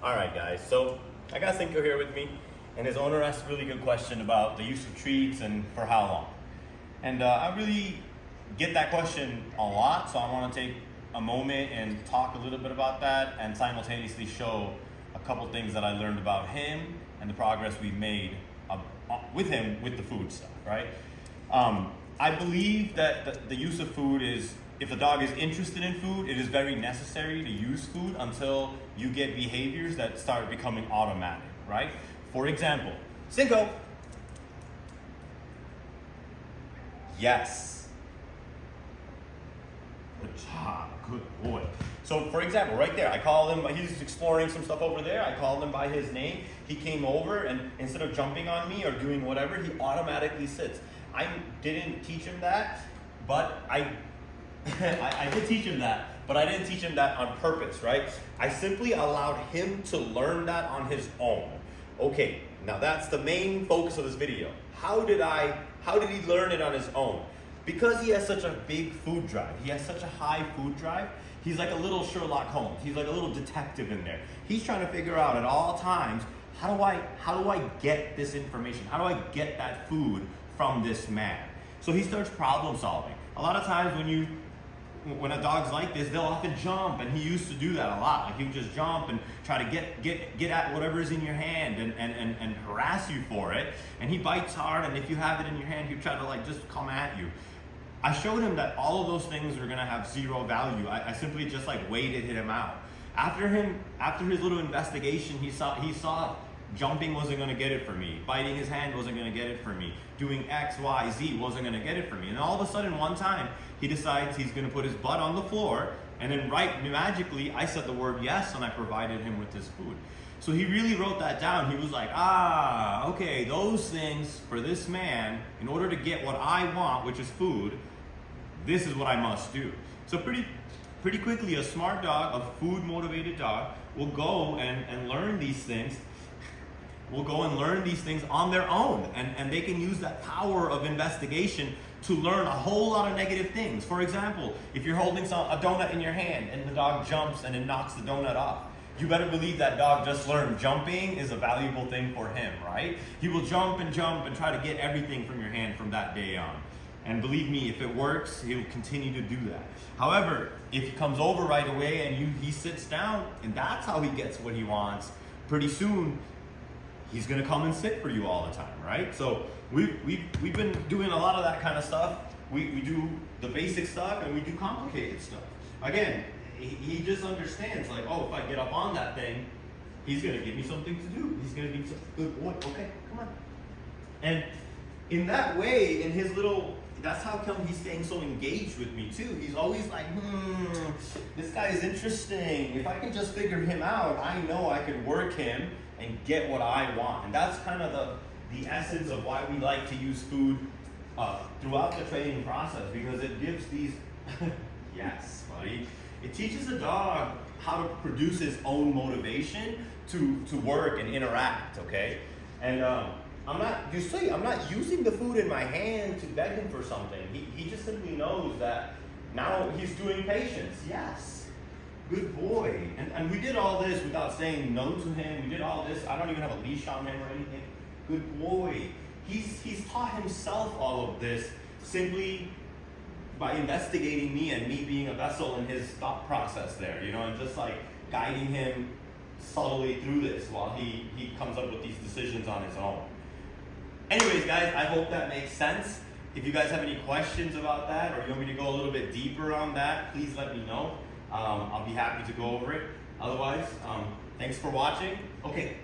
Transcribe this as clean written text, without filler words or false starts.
All right, guys, so I got Cinco here with me, and his owner asked a really good question about the use of treats and for how long. And I really get that question a lot, so I want to take a moment and talk a little bit about that and simultaneously show a couple things that I learned about him and the progress we've made with him with the food stuff, right? I believe that the use of food is, if the dog is interested in food, it is very necessary to use food until you get behaviors that start becoming automatic, right? For example, Cinco. Yes. Good job, good boy. So for example, right there, I called him, he's exploring some stuff over there, I called him by his name, he came over and instead of jumping on me or doing whatever, he automatically sits. I didn't teach him that, but I did teach him that, but I didn't teach him that on purpose, right? I simply allowed him to learn that on his own. Okay, now that's the main focus of this video. How did he learn it on his own? Because he has such a big food drive, he has such a high food drive, he's like a little Sherlock Holmes, he's like a little detective in there. He's trying to figure out at all times, how do I get this information? How do I get that food from this man? So he starts problem solving. A lot of times when a dog's like this, they'll often jump, and he used to do that a lot. Like he would just jump and try to get at whatever's in your hand and harass you for it. And he bites hard, and if you have it in your hand, he'll try to like just come at you. I showed him that all of those things are gonna have zero value. I simply just like waited him out. After his little investigation, he saw jumping wasn't gonna get it for me. Biting his hand wasn't gonna get it for me. Doing X, Y, Z wasn't gonna get it for me. And all of a sudden, one time, he decides he's gonna put his butt on the floor, and then magically, I said the word yes, and I provided him with his food. So he really wrote that down. He was like, okay, those things for this man, in order to get what I want, which is food, this is what I must do. So pretty quickly, a smart dog, a food-motivated dog, will go and learn these things on their own, and they can use that power of investigation to learn a whole lot of negative things. For example, if you're holding a donut in your hand and the dog jumps and it knocks the donut off, you better believe that dog just learned jumping is a valuable thing for him, right? He will jump and try to get everything from your hand from that day on. And believe me, if it works, he'll continue to do that. However, if he comes over right away and he sits down and that's how he gets what he wants, pretty soon he's gonna come and sit for you all the time, right? So we've been doing a lot of that kind of stuff. We do the basic stuff and we do complicated stuff. Again, he just understands like, oh, if I get up on that thing, he's gonna give me something to do. He's gonna be some good boy. Okay, come on. And in that way, that's how come he's staying so engaged with me too. He's always like, this guy is interesting. If I can just figure him out, I know I can work him and get what I want. And that's kind of the essence of why we like to use food throughout the training process, because it gives these, yes, buddy. It teaches a dog how to produce his own motivation to work and interact, okay? And I'm not using the food in my hand to beg him for something. He just simply knows that now he's doing patience. Yes, good boy. And we did all this without saying no to him. We did all this. I don't even have a leash on him or anything. Good boy. He's taught himself all of this simply by investigating me and me being a vessel in his thought process there, and just like guiding him subtly through this while he comes up with these decisions on his own. Anyways, guys, I hope that makes sense. If you guys have any questions about that, or you want me to go a little bit deeper on that, please let me know. I'll be happy to go over it. Otherwise, thanks for watching. Okay.